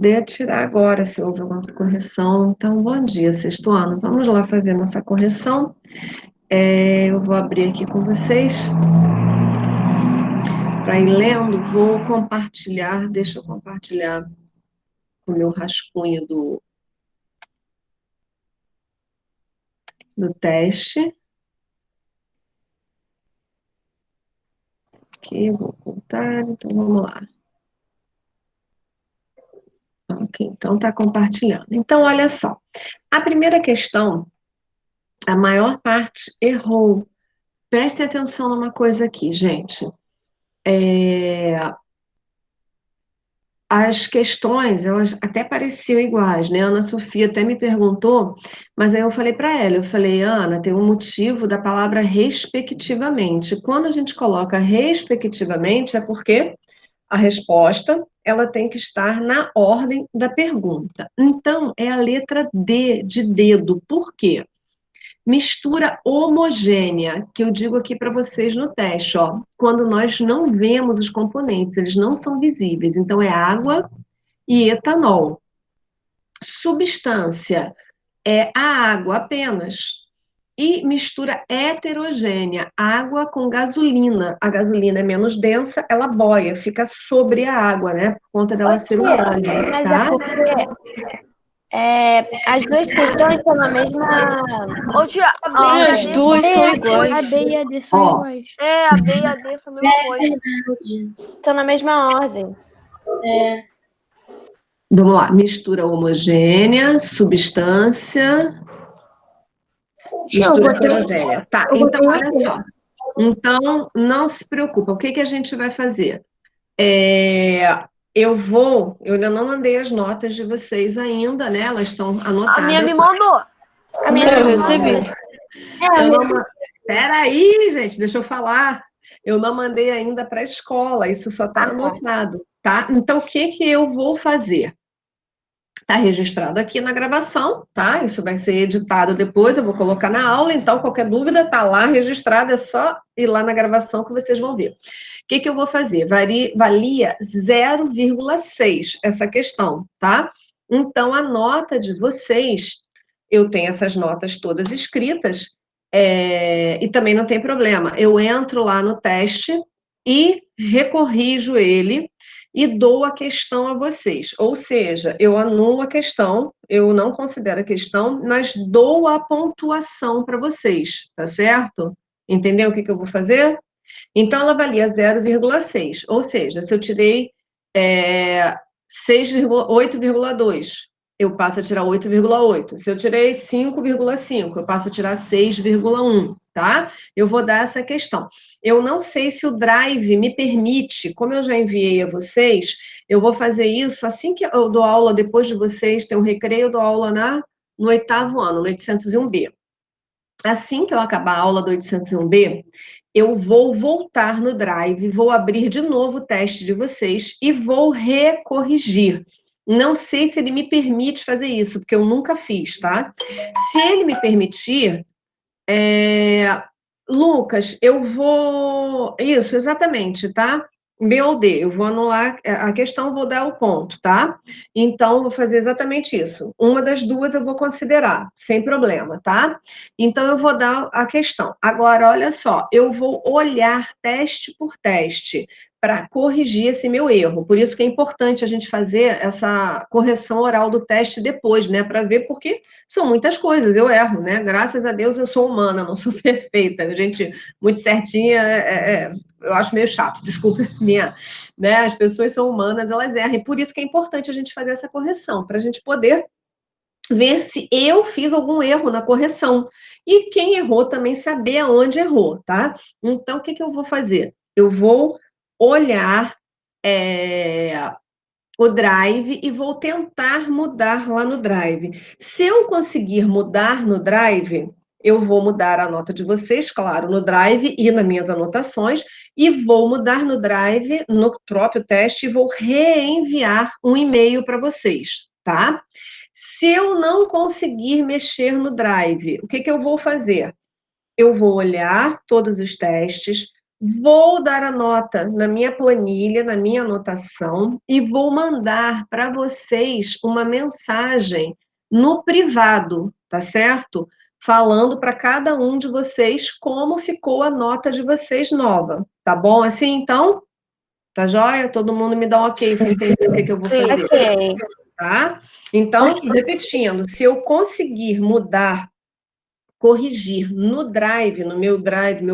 poder tirar agora se houve alguma correção. Então, bom dia, sexto ano. Vamos lá fazer nossa correção. Eu vou abrir aqui com vocês para ir lendo. Vou compartilhar, deixa eu compartilhar o meu rascunho do teste. Aqui, vou ocultar, então vamos lá. Ok, então está compartilhando. Então, olha só. A primeira questão, a maior parte errou. Prestem atenção numa coisa aqui, gente. As questões, elas até pareciam iguais, né? A Ana Sofia até me perguntou, mas aí eu falei para ela, eu falei, Ana, tem um motivo da palavra respectivamente. Quando a gente coloca respectivamente, é porque a resposta, ela tem que estar na ordem da pergunta. Então, é a letra D, de dedo. Por quê? Mistura homogênea, que eu digo aqui para vocês no teste, ó. Quando nós não vemos os componentes, eles não são visíveis. Então, é água e etanol. Substância é a água apenas. E mistura heterogênea, água com gasolina. A gasolina é menos densa, ela boia, fica sobre a água, né? Por conta dela ser um óleo, Mas tá? é porque as duas questões estão na mesma. Ô, tia, a B e a As D duas são são a iguais. mesma A B coisa. e a D são iguais. A B e a D são a mesma coisa. Estão na mesma ordem. Vamos lá, mistura homogênea, substância, mistura heterogênea. Tá, então olha só. Então, não se preocupa, o que que a gente vai fazer? Eu ainda não mandei as notas de vocês ainda, né? Elas estão anotadas. A minha me mandou. A minha Eu recebi. Peraí, gente, deixa eu falar. Eu não mandei ainda para a escola, isso só está anotado, tá? Então, o que que eu vou fazer? Está registrado aqui na gravação, tá? Isso vai ser editado depois, eu vou colocar na aula, então qualquer dúvida está lá registrada, é só ir lá na gravação que vocês vão ver. O que que eu vou fazer? Valia 0,6 essa questão, tá? Então, a nota de vocês, eu tenho essas notas todas escritas, e também não tem problema, eu entro lá no teste e recorrijo ele, e dou a questão a vocês. Ou seja, eu anulo a questão, eu não considero a questão, mas dou a pontuação para vocês, tá certo? Entendeu o que que eu vou fazer? Então, ela valia 0,6, ou seja, se eu tirei 8,2, eu passo a tirar 8,8. Se eu tirei 5,5, eu passo a tirar 6,1, tá? Eu vou dar essa questão. Eu não sei se o Drive me permite, como eu já enviei a vocês, eu vou fazer isso assim que eu dou aula depois de vocês, tem um recreio, eu dou aula no 8º ano, no 801B. Assim que eu acabar a aula do 801B, eu vou voltar no Drive, vou abrir de novo o teste de vocês e vou recorrigir. Não sei se ele me permite fazer isso, porque eu nunca fiz, tá? Se ele me permitir, Lucas, eu vou. Isso, exatamente, tá? B ou D, eu vou anular a questão, vou dar o ponto, tá? Então, vou fazer exatamente isso. Uma das duas eu vou considerar, sem problema, tá? Então, eu vou dar a questão. Agora, olha só, eu vou olhar teste por teste para corrigir esse meu erro. Por isso que é importante a gente fazer essa correção oral do teste depois, né? Para ver, porque são muitas coisas, eu erro, né? Graças a Deus eu sou humana, não sou perfeita. Gente muito certinha, eu acho meio chato, desculpa minha, né? As pessoas são humanas, elas erram, e por isso que é importante a gente fazer essa correção, para a gente poder ver se eu fiz algum erro na correção. E quem errou também saber aonde errou, tá? Então, o que que eu vou fazer? Eu vou olhar o Drive e vou tentar mudar lá no Drive. Se eu conseguir mudar no Drive, eu vou mudar a nota de vocês, claro, no Drive e nas minhas anotações, e vou mudar no Drive, no próprio teste, e vou reenviar um e-mail para vocês, tá? Se eu não conseguir mexer no Drive, o que que eu vou fazer? Eu vou olhar todos os testes, Vou dar a nota na minha planilha, na minha anotação, e vou mandar para vocês uma mensagem no privado, tá certo? Falando para cada um de vocês como ficou a nota de vocês nova, tá bom? Assim, então, tá joia? Todo mundo me dá um ok para entender o que eu vou Sim. fazer, Ok. tá? Então, repetindo, se eu conseguir mudar, corrigir no Drive, no meu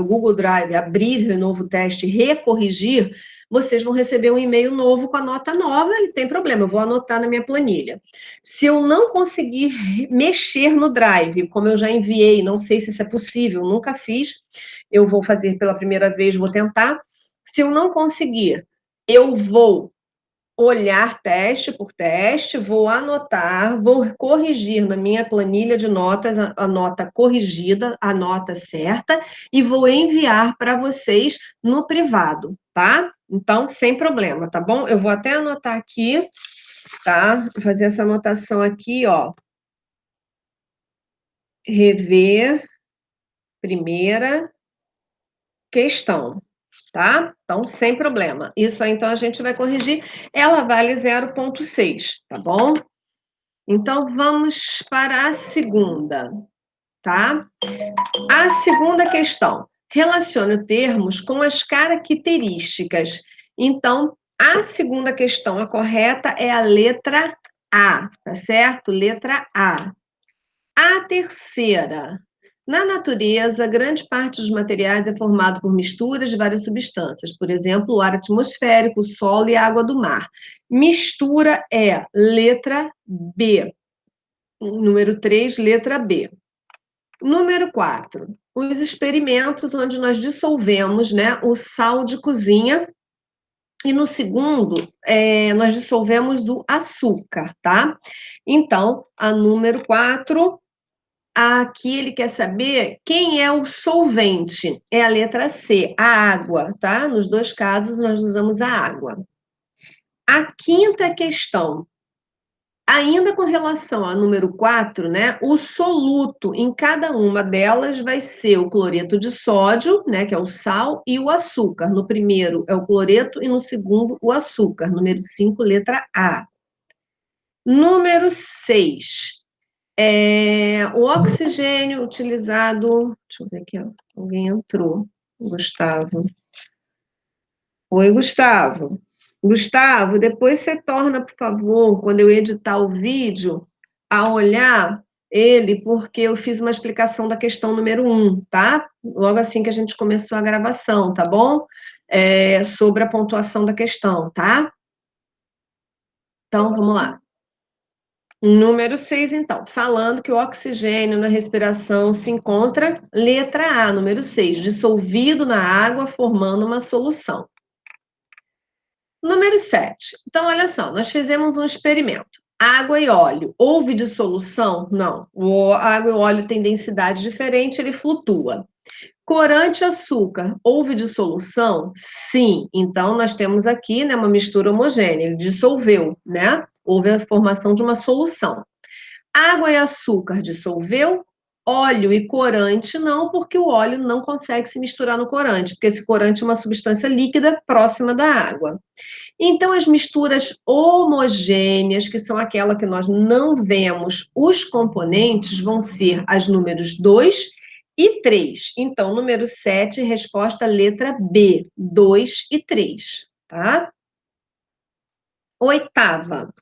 Google Drive, abrir de novo o teste, recorrigir, vocês vão receber um e-mail novo com a nota nova e tem problema, eu vou anotar na minha planilha. Se eu não conseguir mexer no Drive, como eu já enviei, não sei se isso é possível, nunca fiz, eu vou fazer pela primeira vez, vou tentar. Se eu não conseguir, eu vou olhar teste por teste, vou anotar, vou corrigir na minha planilha de notas a nota corrigida, a nota certa, e vou enviar para vocês no privado, tá? Então, sem problema, tá bom? Eu vou até anotar aqui, tá? Vou fazer essa anotação aqui, ó. Rever primeira questão, tá? Então, sem problema. Isso aí, então, a gente vai corrigir. Ela vale 0,6, tá bom? Então, vamos para a segunda, tá? A segunda questão. Relacione termos com as características. Então, a segunda questão, a correta é a letra A, tá certo? Letra A. A terceira. Na natureza, grande parte dos materiais é formado por misturas de várias substâncias, por exemplo, o ar atmosférico, o solo e a água do mar. Mistura é letra B. Número 3, letra B. Número 4, os experimentos onde nós dissolvemos, né, o sal de cozinha. E no segundo, nós dissolvemos o açúcar, tá? Então, a número 4, aqui ele quer saber quem é o solvente. É a letra C, a água, tá? Nos dois casos, nós usamos a água. A quinta questão. Ainda com relação ao número 4, né, o soluto em cada uma delas vai ser o cloreto de sódio, né, que é o sal, e o açúcar. No primeiro é o cloreto e no segundo o açúcar. Número 5, letra A. Número 6, o oxigênio utilizado. Deixa eu ver aqui, ó, alguém entrou. Gustavo. Oi, Gustavo. Gustavo, depois você torna, por favor, quando eu editar o vídeo, a olhar ele, porque eu fiz uma explicação da questão número 1, tá? Logo assim que a gente começou a gravação, tá bom? Sobre a pontuação da questão, tá? Então, vamos lá. Número 6, então, falando que o oxigênio na respiração se encontra, letra A, número 6, dissolvido na água, formando uma solução. Número 7. Então, olha só, nós fizemos um experimento. Água e óleo. Houve dissolução? Não. Água e óleo têm densidade diferente, ele flutua. Corante e açúcar. Houve dissolução? Sim. Então, nós temos aqui, né, uma mistura homogênea. Ele dissolveu, né? Houve a formação de uma solução. Água e açúcar dissolveu? Óleo e corante não, porque o óleo não consegue se misturar no corante, porque esse corante é uma substância líquida próxima da água. Então, as misturas homogêneas, que são aquela que nós não vemos os componentes, vão ser as números 2 e 3. Então, número 7, resposta letra B, 2 e 3, tá? Oitava.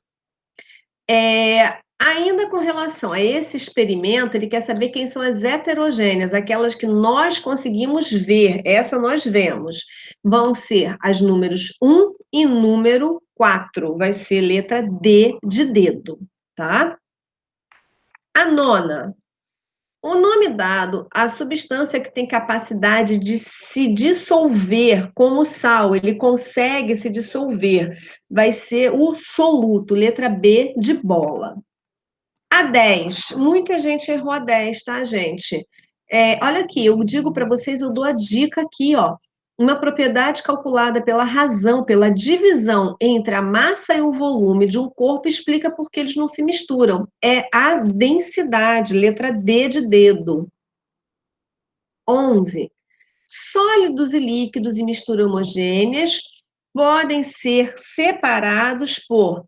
Ainda com relação a esse experimento, ele quer saber quem são as heterogêneas, aquelas que nós conseguimos ver, essa nós vemos. Vão ser as números 1 e número 4, vai ser letra D de dedo, tá? A nona. O nome dado à substância que tem capacidade de se dissolver, como o sal, ele consegue se dissolver, vai ser o soluto, letra B de bola. A 10, muita gente errou a 10, tá, gente? Olha aqui, eu digo para vocês, eu dou a dica aqui, ó. Uma propriedade calculada pela razão, pela divisão entre a massa e o volume de um corpo explica por que eles não se misturam. É a densidade, letra D de dedo. 11. sólidos e líquidos em mistura homogêneas podem ser separados por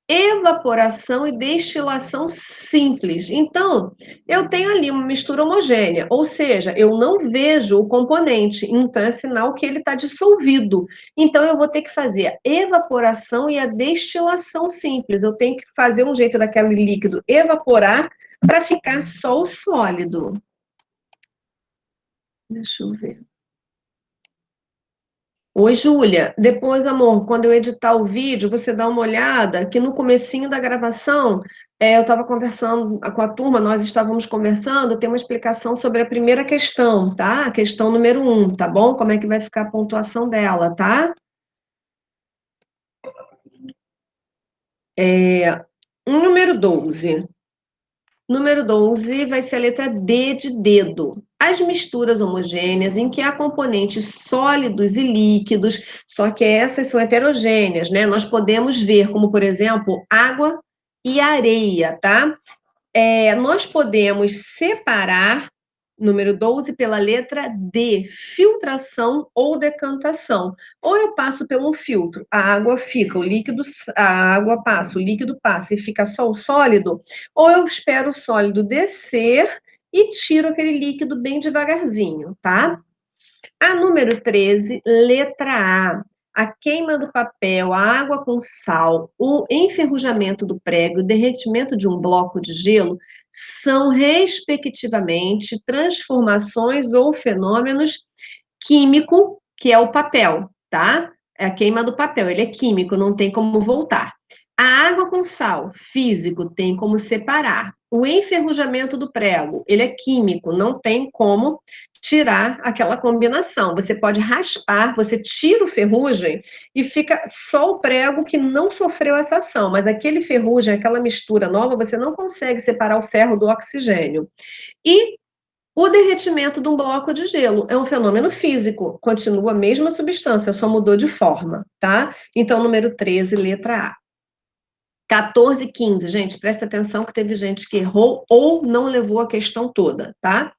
evaporação e destilação simples. Então, eu tenho ali uma mistura homogênea, ou seja, eu não vejo o componente, então é sinal que ele está dissolvido. Então, eu vou ter que fazer a evaporação e a destilação simples. Eu tenho que fazer um jeito daquele líquido evaporar para ficar só o sólido. Deixa eu ver. Oi, Júlia. Depois, amor, quando eu editar o vídeo, você dá uma olhada que no comecinho da gravação, eu estava conversando com a turma, nós estávamos conversando, tem uma explicação sobre a primeira questão, tá? A questão número 1, tá bom? Como é que vai ficar a pontuação dela, tá? Número 12. Número 12 vai ser a letra D de dedo. As misturas homogêneas em que há componentes sólidos e líquidos, só que essas são heterogêneas, né? Nós podemos ver como, por exemplo, água e areia, tá? Nós podemos separar, número 12, pela letra D, filtração ou decantação. Ou eu passo pelo filtro, a água fica, o líquido, a água passa, o líquido passa e fica só o sólido, ou eu espero o sólido descer e tiro aquele líquido bem devagarzinho, tá? A número 13, letra A. A queima do papel, a água com sal, o enferrujamento do prego, o derretimento de um bloco de gelo são, respectivamente, transformações ou fenômenos químico, que é o papel, tá? É a queima do papel, ele é químico, não tem como voltar. A água com sal, físico, tem como separar. O enferrujamento do prego, ele é químico, não tem como tirar aquela combinação. Você pode raspar, você tira o ferrugem e fica só o prego que não sofreu essa ação, mas aquele ferrugem, aquela mistura nova, você não consegue separar o ferro do oxigênio. E o derretimento de um bloco de gelo é um fenômeno físico, continua a mesma substância, só mudou de forma, tá? Então, número 13, letra A. 14 e 15, gente, presta atenção que teve gente que errou ou não levou a questão toda, tá?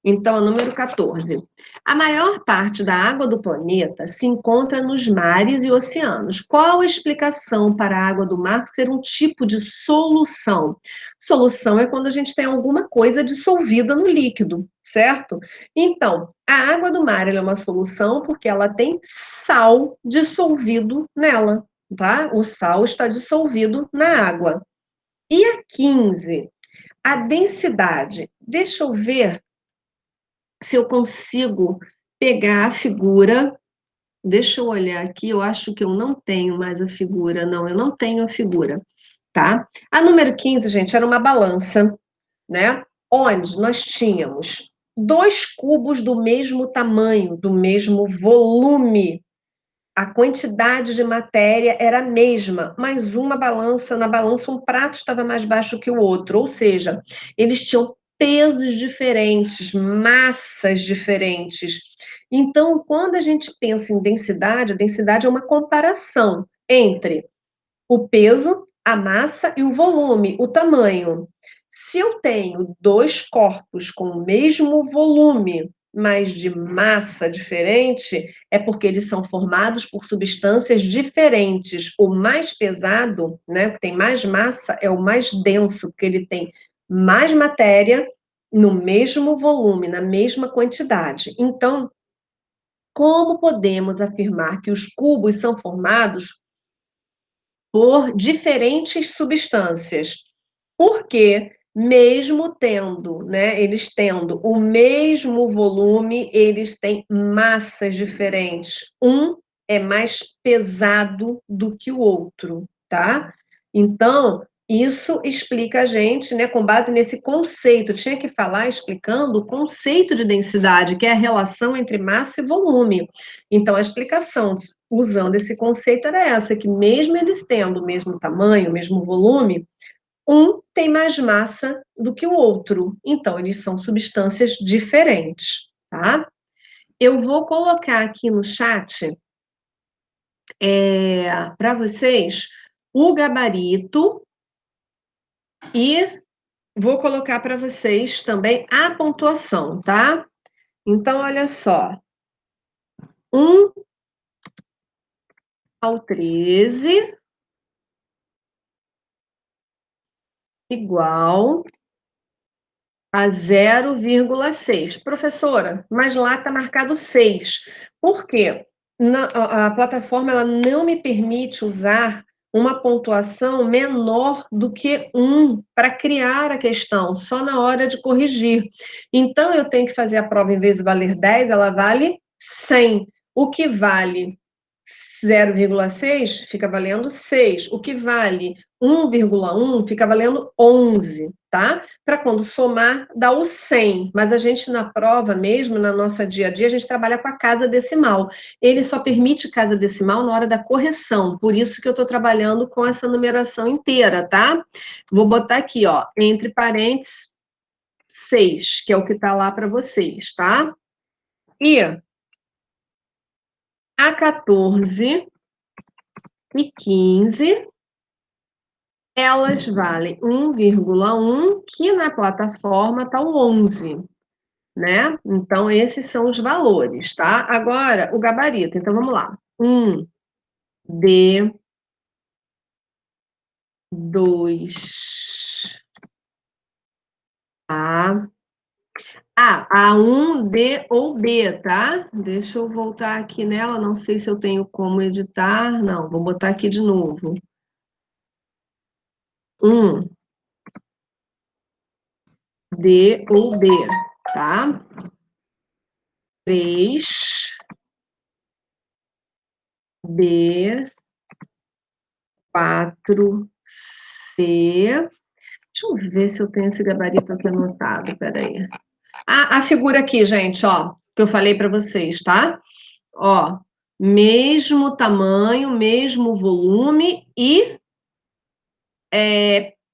Então, a número 14. A maior parte da água do planeta se encontra nos mares e oceanos. Qual a explicação para a água do mar ser um tipo de solução? Solução é quando a gente tem alguma coisa dissolvida no líquido, certo? Então, a água do mar ela é uma solução porque ela tem sal dissolvido nela, tá? O sal está dissolvido na água. E a 15, a densidade. Deixa eu ver se eu consigo pegar a figura. Deixa eu olhar aqui, eu acho que eu não tenho mais a figura. Não, eu não tenho a figura, tá? A número 15, gente, era uma balança, né? Onde nós tínhamos 2 cubos do mesmo tamanho, do mesmo volume. A quantidade de matéria era a mesma, mas na balança um prato estava mais baixo que o outro, ou seja, eles tinham pesos diferentes, massas diferentes. Então, quando a gente pensa em densidade, a densidade é uma comparação entre o peso, a massa e o volume, o tamanho. Se eu tenho 2 corpos com o mesmo volume, mas de massa diferente, é porque eles são formados por substâncias diferentes. O mais pesado, né, que tem mais massa, é o mais denso, porque ele tem mais matéria no mesmo volume, na mesma quantidade. Então, como podemos afirmar que os cubos são formados por diferentes substâncias? Porque mesmo tendo, né, eles tendo o mesmo volume, eles têm massas diferentes. Um é mais pesado do que o outro, tá? Então, isso explica a gente, né, com base nesse conceito, tinha que falar explicando o conceito de densidade, que é a relação entre massa e volume. Então, a explicação usando esse conceito era essa, que mesmo eles tendo o mesmo tamanho, o mesmo volume, um tem mais massa do que o outro. Então, eles são substâncias diferentes, tá? Eu vou colocar aqui no chat para vocês o gabarito e vou colocar para vocês também a pontuação, tá? Então, olha só. 1 ao 13 igual a 0,6. Professora, mas lá está marcado 6. Por quê? A plataforma ela não me permite usar uma pontuação menor do que 1 para criar a questão, só na hora de corrigir. Então, eu tenho que fazer a prova, em vez de valer 10, ela vale 100. O que vale 0,6 fica valendo 6. O que vale 1,1 fica valendo 11, tá? Para quando somar, dá o 100. Mas a gente, na prova mesmo, na nossa dia a dia, a gente trabalha com a casa decimal. Ele só permite casa decimal na hora da correção. Por isso que eu estou trabalhando com essa numeração inteira, tá? Vou botar aqui, ó, entre parênteses, 6, que é o que está lá para vocês, tá? E a 14 e 15, elas valem 1,1, que na plataforma está o 11, né? Então, esses são os valores, tá? Agora, o gabarito. Então, vamos lá. 1, D, 2, A. A1, D ou B, tá? Deixa eu voltar aqui nela, não sei se eu tenho como editar. Não, vou botar aqui de novo. 1, D ou B, tá? 3, B, 4, C. Deixa eu ver se eu tenho esse gabarito aqui anotado, peraí. A figura aqui, gente, ó, que eu falei para vocês, tá? Ó, mesmo tamanho, mesmo volume e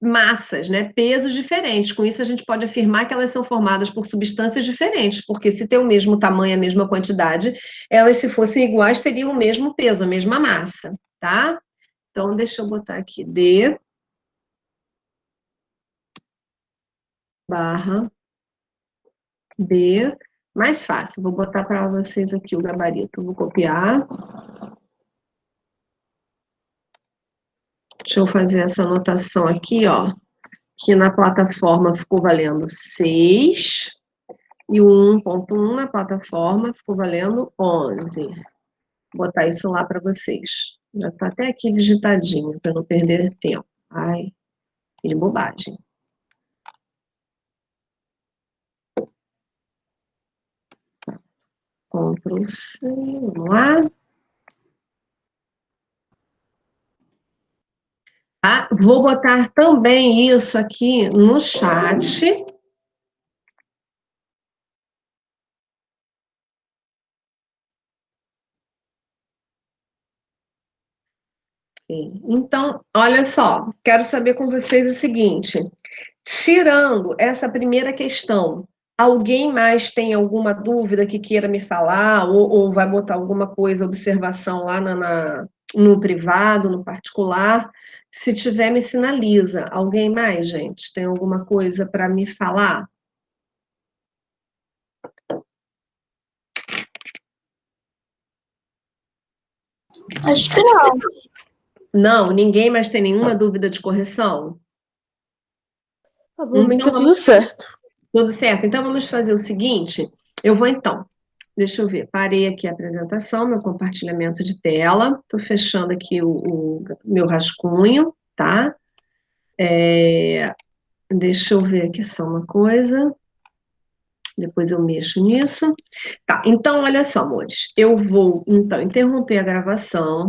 massas, né? Pesos diferentes. Com isso, a gente pode afirmar que elas são formadas por substâncias diferentes, porque se tem o mesmo tamanho, a mesma quantidade, elas, se fossem iguais, teriam o mesmo peso, a mesma massa, tá? Então, deixa eu botar aqui D barra B, mais fácil, vou botar para vocês aqui o gabarito, vou copiar. Deixa eu fazer essa anotação aqui, ó, que na plataforma ficou valendo 6, e o 1,1 na plataforma ficou valendo 11. Vou botar isso lá para vocês. Já está até aqui digitadinho, para não perder tempo. Ai, que bobagem. Ctrl C, vamos lá. Ah, vou botar também isso aqui no chat. Então, olha só, quero saber com vocês o seguinte: tirando essa primeira questão, alguém mais tem alguma dúvida que queira me falar, ou vai botar alguma coisa, observação lá no privado, no particular? Se tiver, me sinaliza. Alguém mais, gente? Tem alguma coisa para me falar? Acho que não. Não, ninguém mais tem nenhuma dúvida de correção? Tá bom, Então, tá tudo certo. Tudo certo. Então, vamos fazer o seguinte. Eu vou, então, deixa eu ver. Parei aqui a apresentação, meu compartilhamento de tela. Estou fechando aqui o meu rascunho, tá? Deixa eu ver aqui só uma coisa. Depois eu mexo nisso. Tá, então, olha só, amores. Eu vou, então, interromper a gravação.